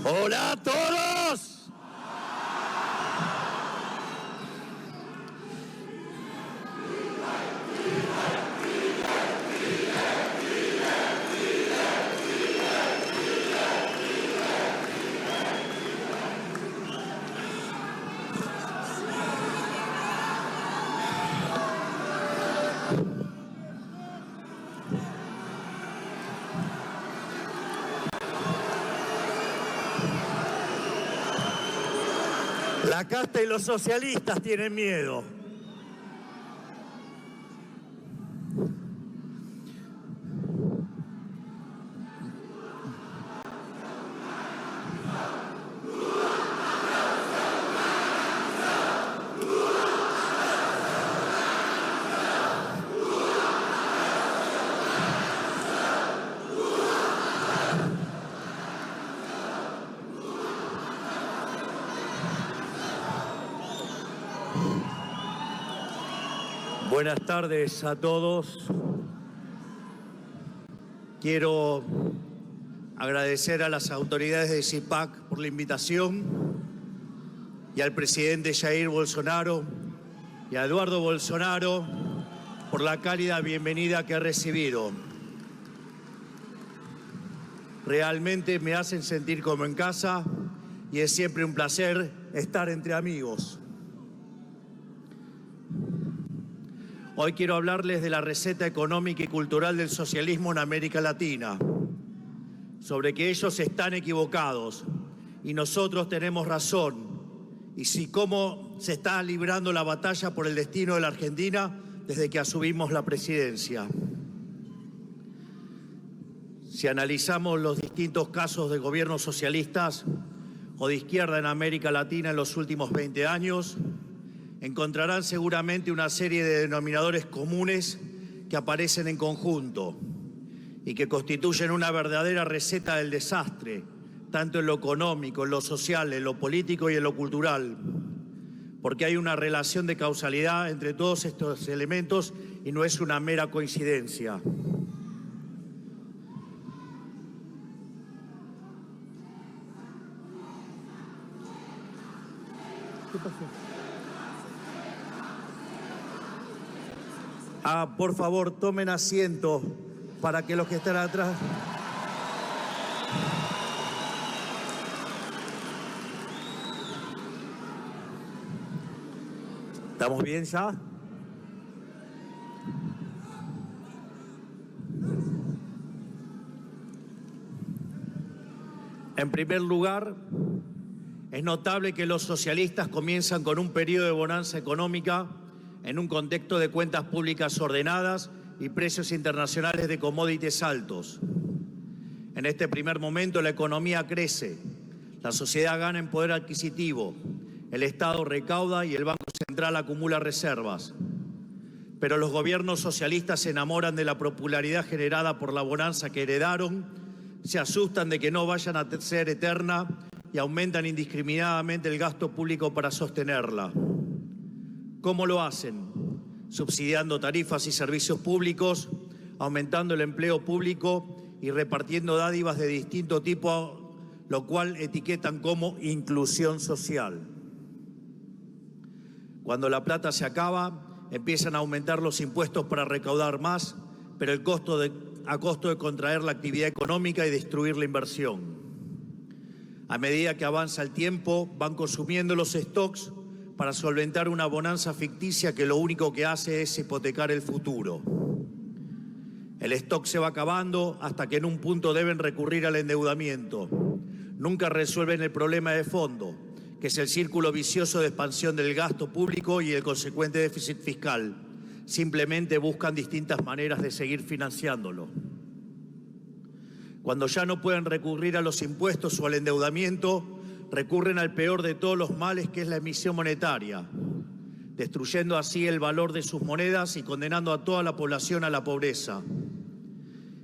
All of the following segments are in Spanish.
Hola a todos. La casta y los socialistas tienen miedo. Buenas tardes a todos. Quiero agradecer a las autoridades de CIPAC por la invitación y al presidente Jair Bolsonaro y a Eduardo Bolsonaro por la cálida bienvenida que he recibido. Realmente me hacen sentir como en casa y es siempre un placer estar entre amigos. Hoy quiero hablarles de la receta económica y cultural del socialismo en América Latina, sobre que ellos están equivocados y nosotros tenemos razón, y cómo se está librando la batalla por el destino de la Argentina desde que asumimos la presidencia. Si analizamos los distintos casos de gobiernos socialistas o de izquierda en América Latina en los últimos 20 años, encontrarán seguramente una serie de denominadores comunes que aparecen en conjunto y que constituyen una verdadera receta del desastre, tanto en lo económico, en lo social, en lo político y en lo cultural, porque hay una relación de causalidad entre todos estos elementos y no es una mera coincidencia. ¿Qué pasó? Por favor, tomen asiento para que los que están atrás... ¿Estamos bien ya? En primer lugar, es notable que los socialistas comienzan con un periodo de bonanza económica en un contexto de cuentas públicas ordenadas y precios internacionales de commodities altos. En este primer momento la economía crece, la sociedad gana en poder adquisitivo, el Estado recauda y el Banco Central acumula reservas. Pero los gobiernos socialistas se enamoran de la popularidad generada por la bonanza que heredaron, se asustan de que no vayan a ser eterna y aumentan indiscriminadamente el gasto público para sostenerla. ¿Cómo lo hacen? Subsidiando tarifas y servicios públicos, aumentando el empleo público y repartiendo dádivas de distinto tipo, lo cual etiquetan como inclusión social. Cuando la plata se acaba, empiezan a aumentar los impuestos para recaudar más, pero a costo de contraer la actividad económica y destruir la inversión. A medida que avanza el tiempo, van consumiendo los stocks para solventar una bonanza ficticia que lo único que hace es hipotecar el futuro. El stock se va acabando hasta que en un punto deben recurrir al endeudamiento. Nunca resuelven el problema de fondo, que es el círculo vicioso de expansión del gasto público y el consecuente déficit fiscal. Simplemente buscan distintas maneras de seguir financiándolo. Cuando ya no pueden recurrir a los impuestos o al endeudamiento, recurren al peor de todos los males, que es la emisión monetaria, destruyendo así el valor de sus monedas y condenando a toda la población a la pobreza.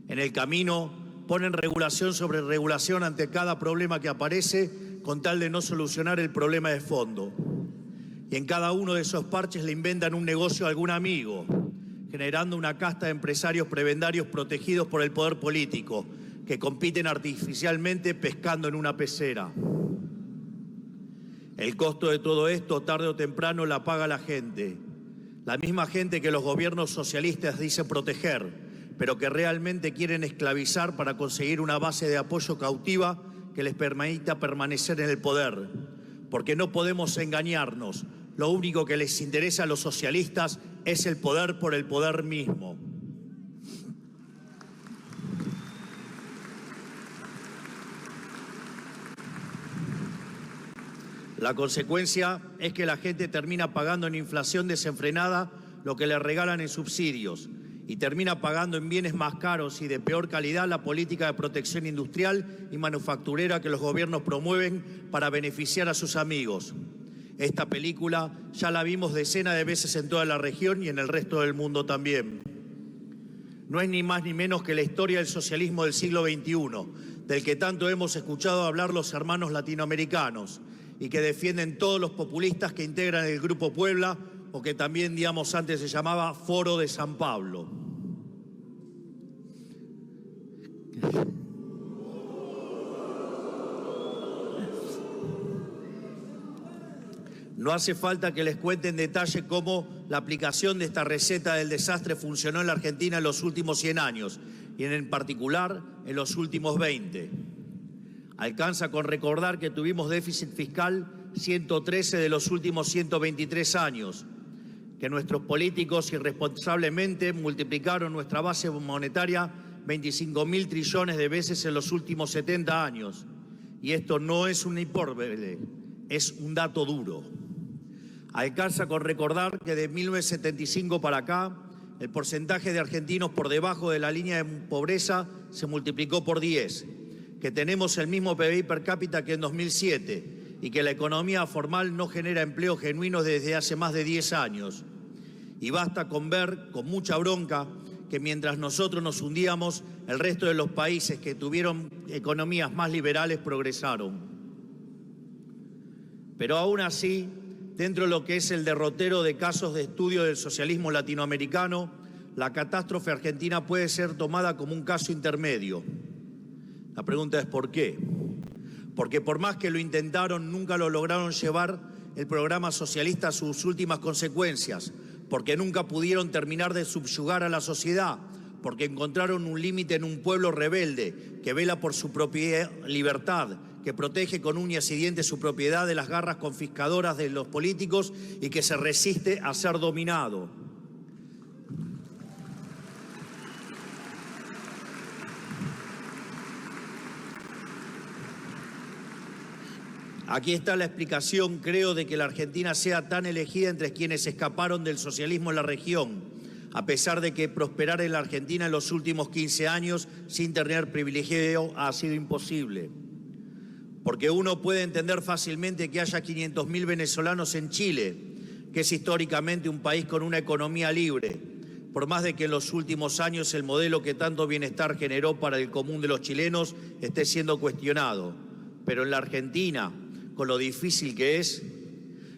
En el camino ponen regulación sobre regulación ante cada problema que aparece con tal de no solucionar el problema de fondo. Y en cada uno de esos parches le inventan un negocio a algún amigo, generando una casta de empresarios prebendarios protegidos por el poder político, que compiten artificialmente pescando en una pecera. El costo de todo esto, tarde o temprano, la paga la gente. La misma gente que los gobiernos socialistas dicen proteger, pero que realmente quieren esclavizar para conseguir una base de apoyo cautiva que les permita permanecer en el poder. Porque no podemos engañarnos. Lo único que les interesa a los socialistas es el poder por el poder mismo. La consecuencia es que la gente termina pagando en inflación desenfrenada lo que le regalan en subsidios y termina pagando en bienes más caros y de peor calidad la política de protección industrial y manufacturera que los gobiernos promueven para beneficiar a sus amigos. Esta película ya la vimos decenas de veces en toda la región y en el resto del mundo también. No es ni más ni menos que la historia del socialismo del siglo XXI, del que tanto hemos escuchado hablar los hermanos latinoamericanos, y que defienden todos los populistas que integran el Grupo Puebla, o que también, digamos, antes se llamaba Foro de San Pablo. No hace falta que les cuente en detalle cómo la aplicación de esta receta del desastre funcionó en la Argentina en los últimos 100 años, y en particular en los últimos 20. Alcanza con recordar que tuvimos déficit fiscal 113 de los últimos 123 años, que nuestros políticos irresponsablemente multiplicaron nuestra base monetaria 25.000 trillones de veces en los últimos 70 años. Y esto no es una hipérbole, es un dato duro. Alcanza con recordar que de 1975 para acá, el porcentaje de argentinos por debajo de la línea de pobreza se multiplicó por 10, que tenemos el mismo PBI per cápita que en 2007 y que la economía formal no genera empleo genuino desde hace más de 10 años. Y basta con ver, con mucha bronca, que mientras nosotros nos hundíamos, el resto de los países que tuvieron economías más liberales progresaron. Pero aún así, dentro de lo que es el derrotero de casos de estudio del socialismo latinoamericano, la catástrofe argentina puede ser tomada como un caso intermedio. La pregunta es ¿por qué? Porque por más que lo intentaron, nunca lo lograron llevar el programa socialista a sus últimas consecuencias, porque nunca pudieron terminar de subyugar a la sociedad, porque encontraron un límite en un pueblo rebelde que vela por su propia libertad, que protege con uñas y dientes su propiedad de las garras confiscadoras de los políticos y que se resiste a ser dominado. Aquí está la explicación, creo, de que la Argentina sea tan elegida entre quienes escaparon del socialismo en la región, a pesar de que prosperar en la Argentina en los últimos 15 años sin tener privilegio ha sido imposible. Porque uno puede entender fácilmente que haya 500.000 venezolanos en Chile, que es históricamente un país con una economía libre, por más de que en los últimos años el modelo que tanto bienestar generó para el común de los chilenos esté siendo cuestionado. Pero en la Argentina, con lo difícil que es,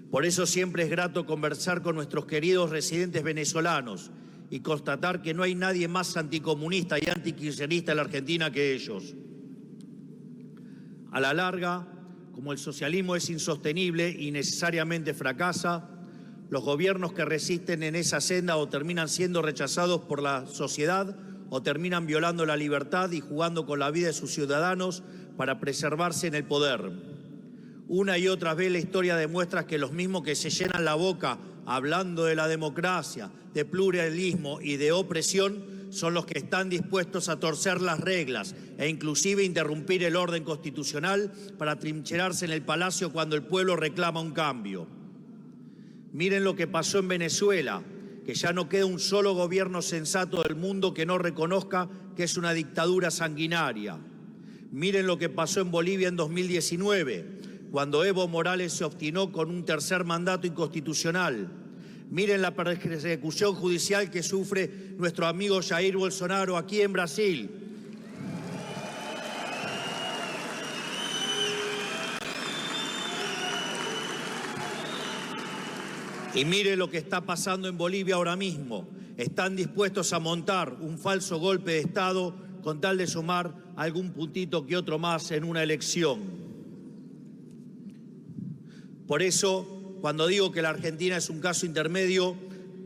por eso siempre es grato conversar con nuestros queridos residentes venezolanos y constatar que no hay nadie más anticomunista y antikirchnerista en la Argentina que ellos. A la larga, como el socialismo es insostenible y necesariamente fracasa, los gobiernos que resisten en esa senda o terminan siendo rechazados por la sociedad o terminan violando la libertad y jugando con la vida de sus ciudadanos para preservarse en el poder. Una y otra vez la historia demuestra que los mismos que se llenan la boca hablando de la democracia, de pluralismo y de opresión son los que están dispuestos a torcer las reglas e inclusive interrumpir el orden constitucional para trincherarse en el palacio cuando el pueblo reclama un cambio. Miren lo que pasó en Venezuela, que ya no queda un solo gobierno sensato del mundo que no reconozca que es una dictadura sanguinaria. Miren lo que pasó en Bolivia en 2019, cuando Evo Morales se obstinó con un tercer mandato inconstitucional. Miren la persecución judicial que sufre nuestro amigo Jair Bolsonaro aquí en Brasil. Y miren lo que está pasando en Bolivia ahora mismo. Están dispuestos a montar un falso golpe de Estado con tal de sumar algún puntito que otro más en una elección. Por eso, cuando digo que la Argentina es un caso intermedio,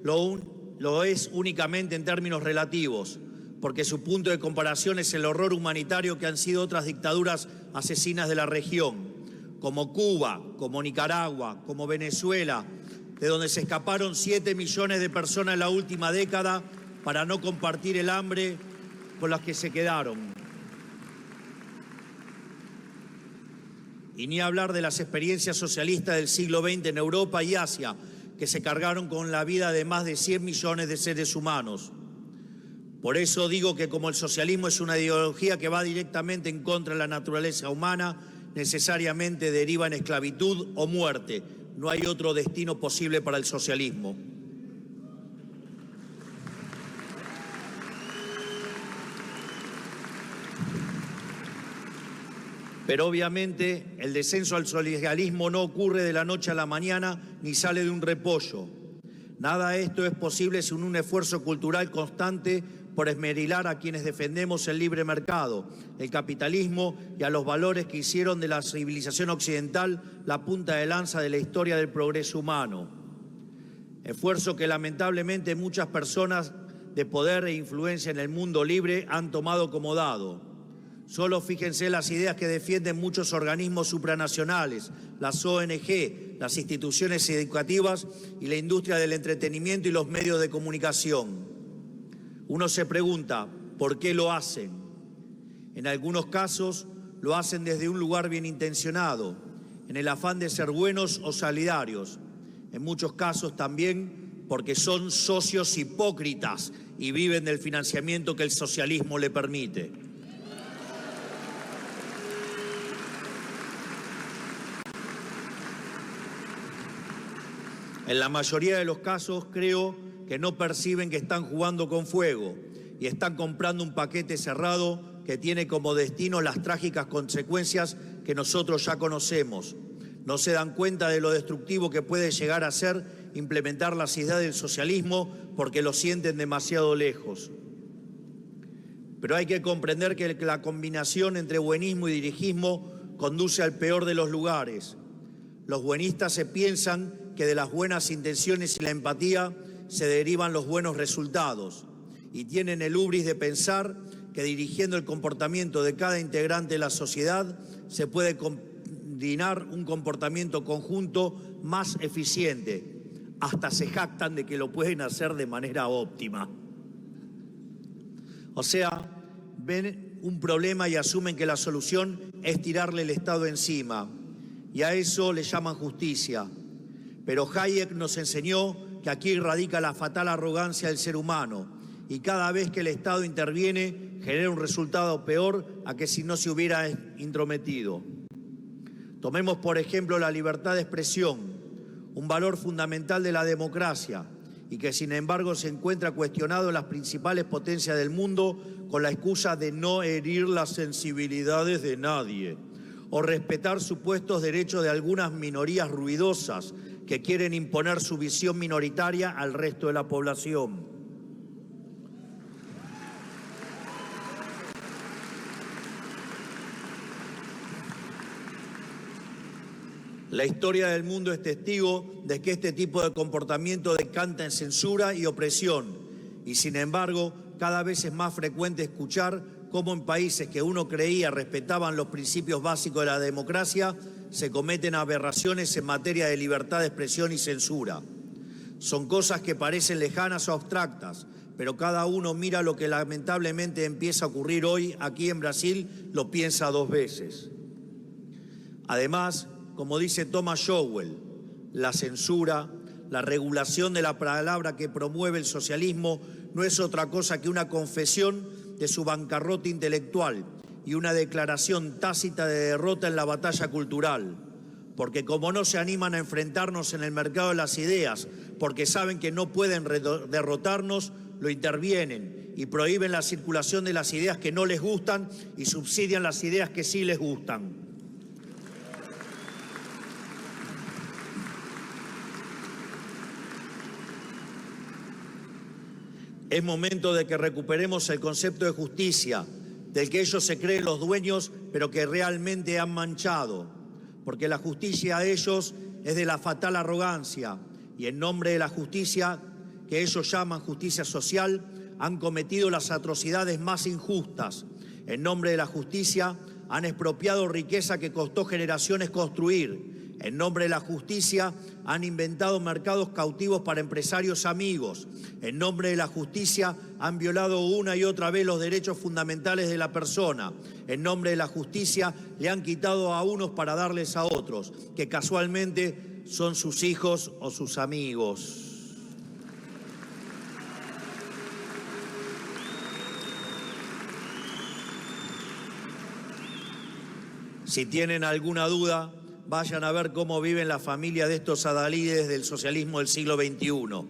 lo es únicamente en términos relativos, porque su punto de comparación es el horror humanitario que han sido otras dictaduras asesinas de la región, como Cuba, como Nicaragua, como Venezuela, de donde se escaparon 7 millones de personas en la última década para no compartir el hambre con las que se quedaron. Y ni hablar de las experiencias socialistas del siglo XX en Europa y Asia, que se cargaron con la vida de más de 100 millones de seres humanos. Por eso digo que como el socialismo es una ideología que va directamente en contra de la naturaleza humana, necesariamente deriva en esclavitud o muerte. No hay otro destino posible para el socialismo. Pero obviamente el descenso al socialismo no ocurre de la noche a la mañana ni sale de un repollo. Nada de esto es posible sin un esfuerzo cultural constante por esmerilar a quienes defendemos el libre mercado, el capitalismo y a los valores que hicieron de la civilización occidental la punta de lanza de la historia del progreso humano. Esfuerzo que lamentablemente muchas personas de poder e influencia en el mundo libre han tomado como dado. Solo fíjense las ideas que defienden muchos organismos supranacionales, las ONG, las instituciones educativas y la industria del entretenimiento y los medios de comunicación. Uno se pregunta, ¿por qué lo hacen? En algunos casos lo hacen desde un lugar bien intencionado, en el afán de ser buenos o solidarios. En muchos casos también porque son socios hipócritas y viven del financiamiento que el socialismo le permite. En la mayoría de los casos creo que no perciben que están jugando con fuego y están comprando un paquete cerrado que tiene como destino las trágicas consecuencias que nosotros ya conocemos. No se dan cuenta de lo destructivo que puede llegar a ser implementar las ideas del socialismo porque lo sienten demasiado lejos. Pero hay que comprender que la combinación entre buenismo y dirigismo conduce al peor de los lugares. Los buenistas se piensan que de las buenas intenciones y la empatía se derivan los buenos resultados y tienen el hubris de pensar que dirigiendo el comportamiento de cada integrante de la sociedad se puede combinar un comportamiento conjunto más eficiente. Hasta se jactan de que lo pueden hacer de manera óptima. O sea, ven un problema y asumen que la solución es tirarle el Estado encima. Y a eso le llaman justicia. Pero Hayek nos enseñó que aquí radica la fatal arrogancia del ser humano y cada vez que el Estado interviene genera un resultado peor a que si no se hubiera intrometido. Tomemos por ejemplo la libertad de expresión, un valor fundamental de la democracia y que sin embargo se encuentra cuestionado en las principales potencias del mundo con la excusa de no herir las sensibilidades de nadie o respetar supuestos derechos de algunas minorías ruidosas que quieren imponer su visión minoritaria al resto de la población. La historia del mundo es testigo de que este tipo de comportamiento decanta en censura y opresión, y sin embargo, cada vez es más frecuente escuchar cómo en países que uno creía respetaban los principios básicos de la democracia, se cometen aberraciones en materia de libertad de expresión y censura. Son cosas que parecen lejanas o abstractas, pero cada uno mira lo que lamentablemente empieza a ocurrir hoy aquí en Brasil, lo piensa 2 veces. Además, como dice Thomas Sowell, la censura, la regulación de la palabra que promueve el socialismo no es otra cosa que una confesión de su bancarrota intelectual y una declaración tácita de derrota en la batalla cultural. Porque como no se animan a enfrentarnos en el mercado de las ideas, porque saben que no pueden derrotarnos, lo intervienen y prohíben la circulación de las ideas que no les gustan y subsidian las ideas que sí les gustan. Es momento de que recuperemos el concepto de justicia, del que ellos se creen los dueños, pero que realmente han manchado. Porque la justicia a ellos es de la fatal arrogancia, y en nombre de la justicia, que ellos llaman justicia social, han cometido las atrocidades más injustas. En nombre de la justicia, han expropiado riqueza que costó generaciones construir. En nombre de la justicia, han inventado mercados cautivos para empresarios amigos. En nombre de la justicia, han violado una y otra vez los derechos fundamentales de la persona. En nombre de la justicia, le han quitado a unos para darles a otros, que casualmente son sus hijos o sus amigos. Si tienen alguna duda, vayan a ver cómo viven las familias de estos adalides del socialismo del siglo XXI.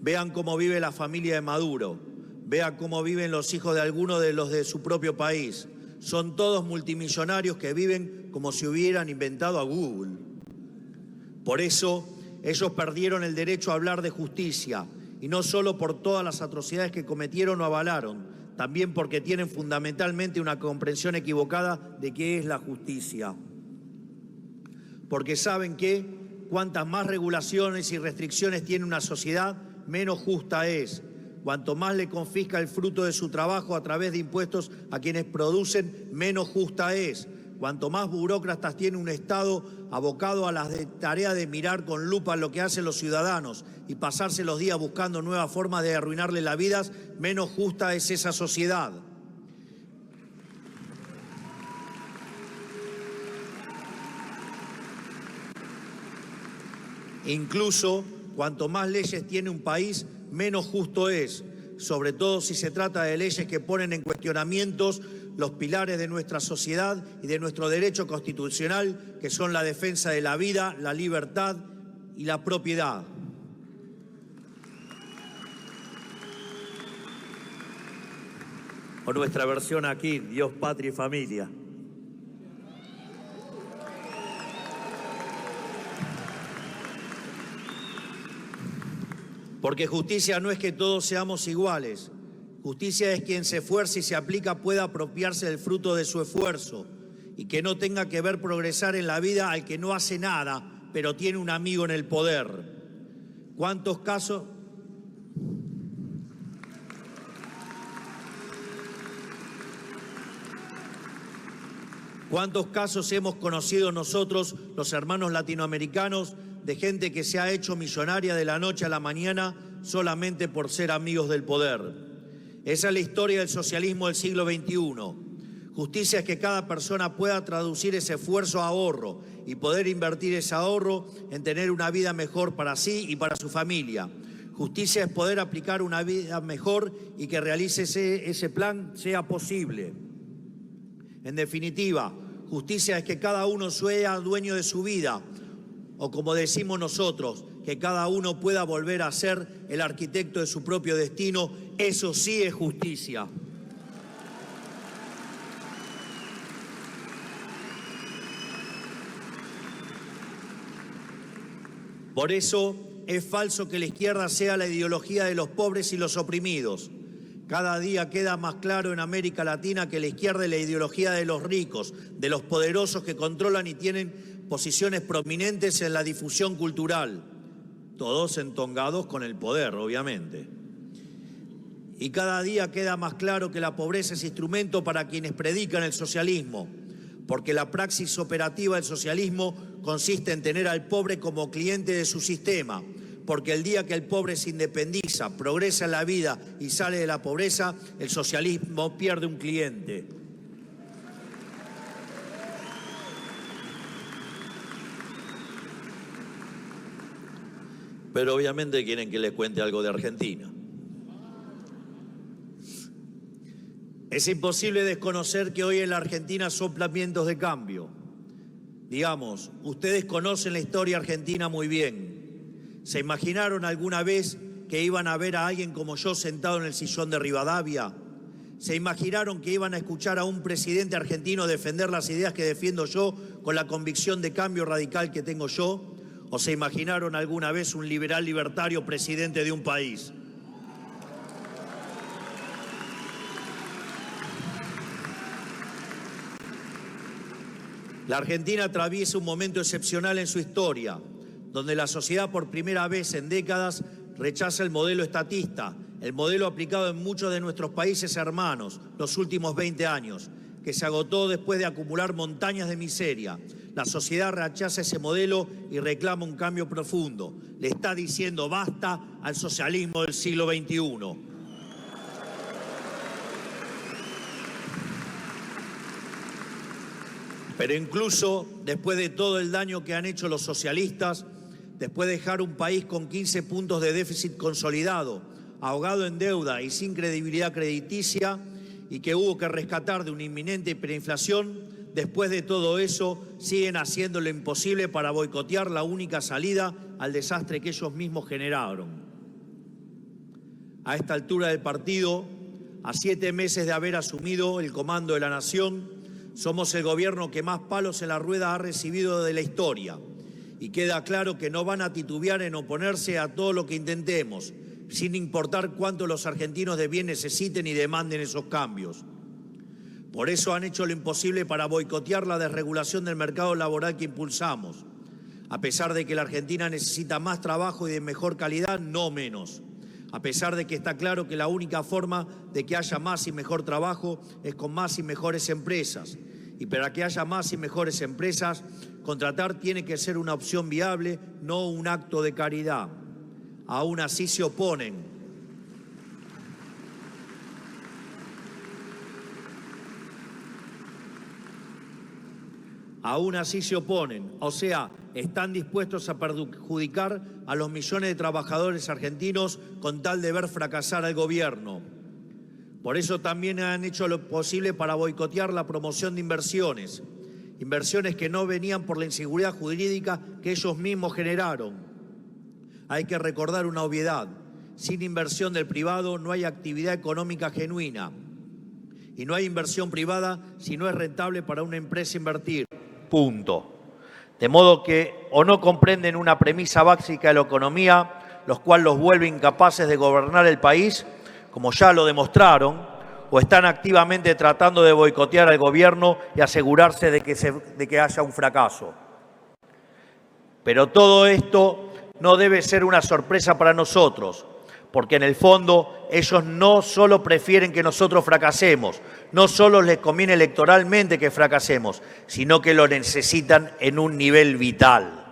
Vean cómo vive la familia de Maduro. Vean cómo viven los hijos de algunos de los de su propio país. Son todos multimillonarios que viven como si hubieran inventado a Google. Por eso, ellos perdieron el derecho a hablar de justicia, y no solo por todas las atrocidades que cometieron o avalaron, también porque tienen fundamentalmente una comprensión equivocada de qué es la justicia. Porque saben que cuantas más regulaciones y restricciones tiene una sociedad, menos justa es. Cuanto más le confisca el fruto de su trabajo a través de impuestos a quienes producen, menos justa es. Cuanto más burócratas tiene un Estado abocado a la tarea de mirar con lupa lo que hacen los ciudadanos y pasarse los días buscando nuevas formas de arruinarle la vida, menos justa es esa sociedad. Incluso, cuanto más leyes tiene un país, menos justo es, sobre todo si se trata de leyes que ponen en cuestionamientos los pilares de nuestra sociedad y de nuestro derecho constitucional, que son la defensa de la vida, la libertad y la propiedad. O nuestra versión aquí, Dios, patria y familia. Porque justicia no es que todos seamos iguales. Justicia es quien se esfuerza y se aplica pueda apropiarse del fruto de su esfuerzo y que no tenga que ver progresar en la vida al que no hace nada, pero tiene un amigo en el poder. ¿Cuántos casos? ¿Cuántos casos hemos conocido nosotros, los hermanos latinoamericanos, de gente que se ha hecho millonaria de la noche a la mañana solamente por ser amigos del poder? Esa es la historia del socialismo del siglo XXI. Justicia es que cada persona pueda traducir ese esfuerzo a ahorro y poder invertir ese ahorro en tener una vida mejor para sí y para su familia. Justicia es poder aplicar una vida mejor y que realice ese plan sea posible. En definitiva, justicia es que cada uno sea dueño de su vida, o como decimos nosotros, que cada uno pueda volver a ser el arquitecto de su propio destino. Eso sí es justicia. Por eso es falso que la izquierda sea la ideología de los pobres y los oprimidos. Cada día queda más claro en América Latina que la izquierda es la ideología de los ricos, de los poderosos que controlan y tienen posiciones prominentes en la difusión cultural, todos entongados con el poder, obviamente. Y cada día queda más claro que la pobreza es instrumento para quienes predican el socialismo, porque la praxis operativa del socialismo consiste en tener al pobre como cliente de su sistema, porque el día que el pobre se independiza, progresa en la vida y sale de la pobreza, el socialismo pierde un cliente. Pero obviamente quieren que les cuente algo de Argentina. Es imposible desconocer que hoy en la Argentina soplan vientos de cambio. Digamos, ustedes conocen la historia argentina muy bien. ¿Se imaginaron alguna vez que iban a ver a alguien como yo sentado en el sillón de Rivadavia? ¿Se imaginaron que iban a escuchar a un presidente argentino defender las ideas que defiendo yo con la convicción de cambio radical que tengo yo? ¿O se imaginaron alguna vez un liberal libertario presidente de un país? La Argentina atraviesa un momento excepcional en su historia, donde la sociedad por primera vez en décadas rechaza el modelo estatista, el modelo aplicado en muchos de nuestros países hermanos los últimos 20 años, que se agotó después de acumular montañas de miseria. La sociedad rechaza ese modelo y reclama un cambio profundo. Le está diciendo basta al socialismo del siglo XXI. Pero incluso después de todo el daño que han hecho los socialistas, después de dejar un país con 15 puntos de déficit consolidado, ahogado en deuda y sin credibilidad crediticia, y que hubo que rescatar de una inminente hiperinflación, después de todo eso siguen haciendo lo imposible para boicotear la única salida al desastre que ellos mismos generaron. A esta altura del partido, a 7 meses de haber asumido el comando de la nación, somos el gobierno que más palos en la rueda ha recibido de la historia. Y queda claro que no van a titubear en oponerse a todo lo que intentemos, sin importar cuánto los argentinos de bien necesiten y demanden esos cambios. Por eso han hecho lo imposible para boicotear la desregulación del mercado laboral que impulsamos. A pesar de que la Argentina necesita más trabajo y de mejor calidad, no menos. A pesar de que está claro que la única forma de que haya más y mejor trabajo es con más y mejores empresas. Y para que haya más y mejores empresas, contratar tiene que ser una opción viable, no un acto de caridad. Aún así se oponen. Aún así se oponen, o sea, están dispuestos a perjudicar a los millones de trabajadores argentinos con tal de ver fracasar al gobierno. Por eso también han hecho lo posible para boicotear la promoción de inversiones, inversiones que no venían por la inseguridad jurídica que ellos mismos generaron. Hay que recordar una obviedad: sin inversión del privado no hay actividad económica genuina y no hay inversión privada si no es rentable para una empresa invertir. Punto. De modo que o no comprenden una premisa básica de la economía, los cuales los vuelve incapaces de gobernar el país, como ya lo demostraron, o están activamente tratando de boicotear al gobierno y asegurarse de que haya un fracaso. Pero todo esto no debe ser una sorpresa para nosotros, porque en el fondo ellos no solo prefieren que nosotros fracasemos, no solo les conviene electoralmente que fracasemos, sino que lo necesitan en un nivel vital.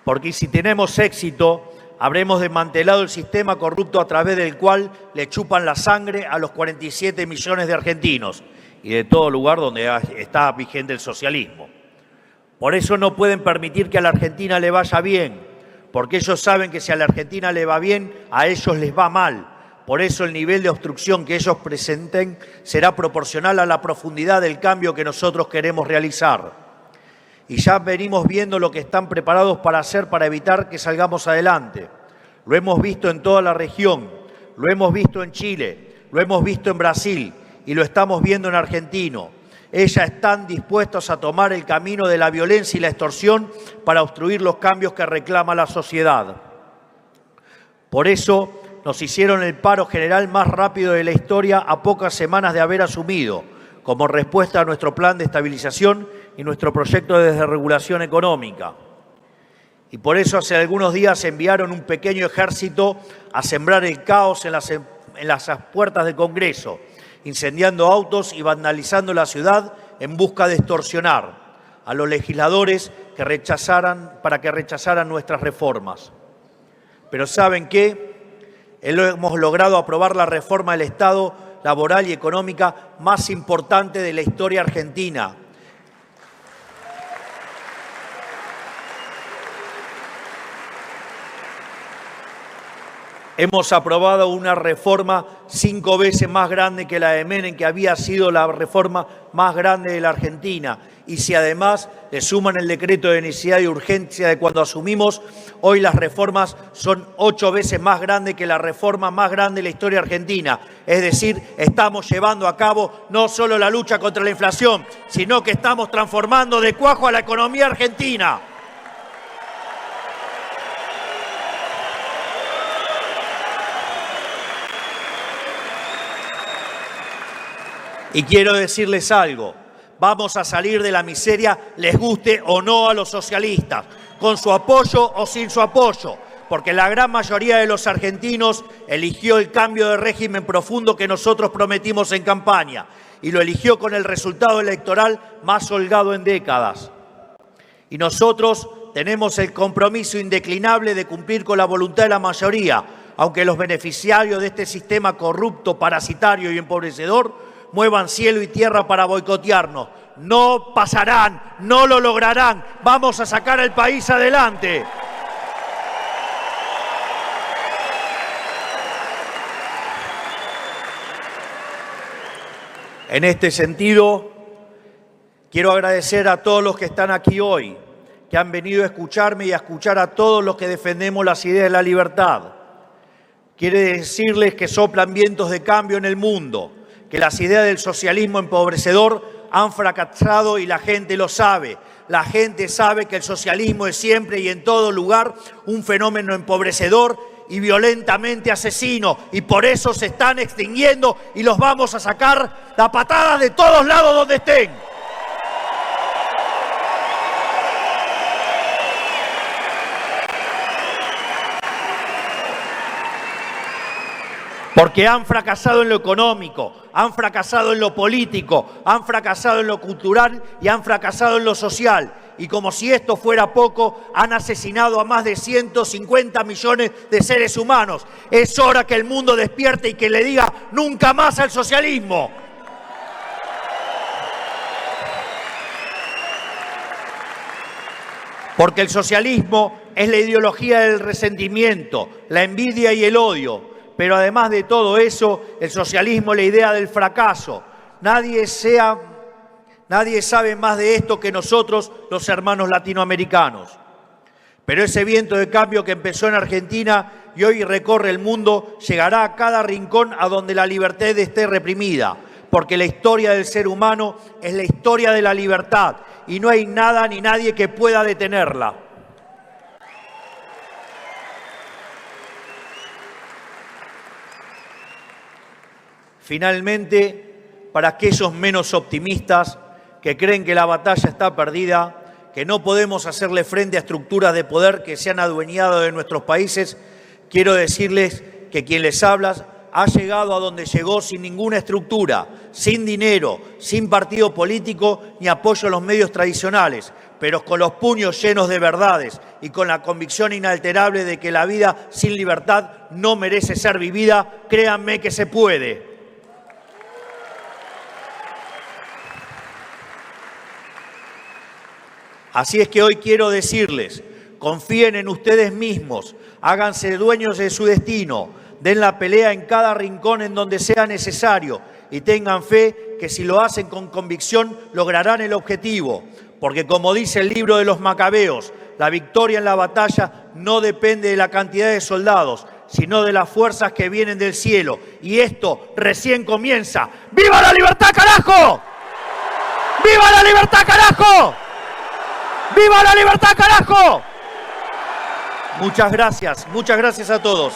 Porque si tenemos éxito, habremos desmantelado el sistema corrupto a través del cual le chupan la sangre a los 47 millones de argentinos y de todo lugar donde está vigente el socialismo. Por eso no pueden permitir que a la Argentina le vaya bien, porque ellos saben que si a la Argentina le va bien, a ellos les va mal. Por eso el nivel de obstrucción que ellos presenten será proporcional a la profundidad del cambio que nosotros queremos realizar. Y ya venimos viendo lo que están preparados para hacer para evitar que salgamos adelante. Lo hemos visto en toda la región, lo hemos visto en Chile, lo hemos visto en Brasil y lo estamos viendo en Argentina. Ellos están dispuestos a tomar el camino de la violencia y la extorsión para obstruir los cambios que reclama la sociedad. Por eso nos hicieron el paro general más rápido de la historia a pocas semanas de haber asumido, como respuesta a nuestro plan de estabilización y nuestro proyecto de desregulación económica. Y por eso hace algunos días enviaron un pequeño ejército a sembrar el caos en las puertas del Congreso, incendiando autos y vandalizando la ciudad en busca de extorsionar a los legisladores para que rechazaran nuestras reformas. Pero ¿saben qué? Hemos logrado aprobar la reforma del Estado laboral y económica más importante de la historia argentina. Hemos aprobado una reforma 5 veces más grande que la de Menem, que había sido la reforma más grande de la Argentina. Y si además le suman el decreto de necesidad y urgencia de cuando asumimos, hoy las reformas son 8 veces más grandes que la reforma más grande de la historia argentina. Es decir, estamos llevando a cabo no solo la lucha contra la inflación, sino que estamos transformando de cuajo a la economía argentina. Y quiero decirles algo, vamos a salir de la miseria, les guste o no a los socialistas, con su apoyo o sin su apoyo, porque la gran mayoría de los argentinos eligió el cambio de régimen profundo que nosotros prometimos en campaña y lo eligió con el resultado electoral más holgado en décadas. Y nosotros tenemos el compromiso indeclinable de cumplir con la voluntad de la mayoría, aunque los beneficiarios de este sistema corrupto, parasitario y empobrecedor muevan cielo y tierra para boicotearnos. No pasarán, no lo lograrán. Vamos a sacar al país adelante. En este sentido, quiero agradecer a todos los que están aquí hoy, que han venido a escucharme y a escuchar a todos los que defendemos las ideas de la libertad. Quiero decirles que soplan vientos de cambio en el mundo, que las ideas del socialismo empobrecedor han fracasado y la gente lo sabe. La gente sabe que el socialismo es siempre y en todo lugar un fenómeno empobrecedor y violentamente asesino, y por eso se están extinguiendo y los vamos a sacar a patadas de todos lados donde estén. Porque han fracasado en lo económico, han fracasado en lo político, han fracasado en lo cultural y han fracasado en lo social. Y como si esto fuera poco, han asesinado a más de 150 millones de seres humanos. Es hora que el mundo despierte y que le diga nunca más al socialismo. Porque el socialismo es la ideología del resentimiento, la envidia y el odio. Pero además de todo eso, el socialismo es la idea del fracaso. Nadie sabe más de esto que nosotros, los hermanos latinoamericanos. Pero ese viento de cambio que empezó en Argentina y hoy recorre el mundo, llegará a cada rincón a donde la libertad esté reprimida. Porque la historia del ser humano es la historia de la libertad y no hay nada ni nadie que pueda detenerla. Finalmente, para aquellos menos optimistas que creen que la batalla está perdida, que no podemos hacerle frente a estructuras de poder que se han adueñado de nuestros países, quiero decirles que quien les habla ha llegado a donde llegó sin ninguna estructura, sin dinero, sin partido político ni apoyo a los medios tradicionales, pero con los puños llenos de verdades y con la convicción inalterable de que la vida sin libertad no merece ser vivida. Créanme que se puede. Así es que hoy quiero decirles, confíen en ustedes mismos, háganse dueños de su destino, den la pelea en cada rincón en donde sea necesario y tengan fe que si lo hacen con convicción lograrán el objetivo. Porque como dice el libro de los Macabeos, la victoria en la batalla no depende de la cantidad de soldados, sino de las fuerzas que vienen del cielo. Y esto recién comienza. ¡Viva la libertad, carajo! ¡Viva la libertad, carajo! ¡Viva la libertad, carajo! Muchas gracias a todos.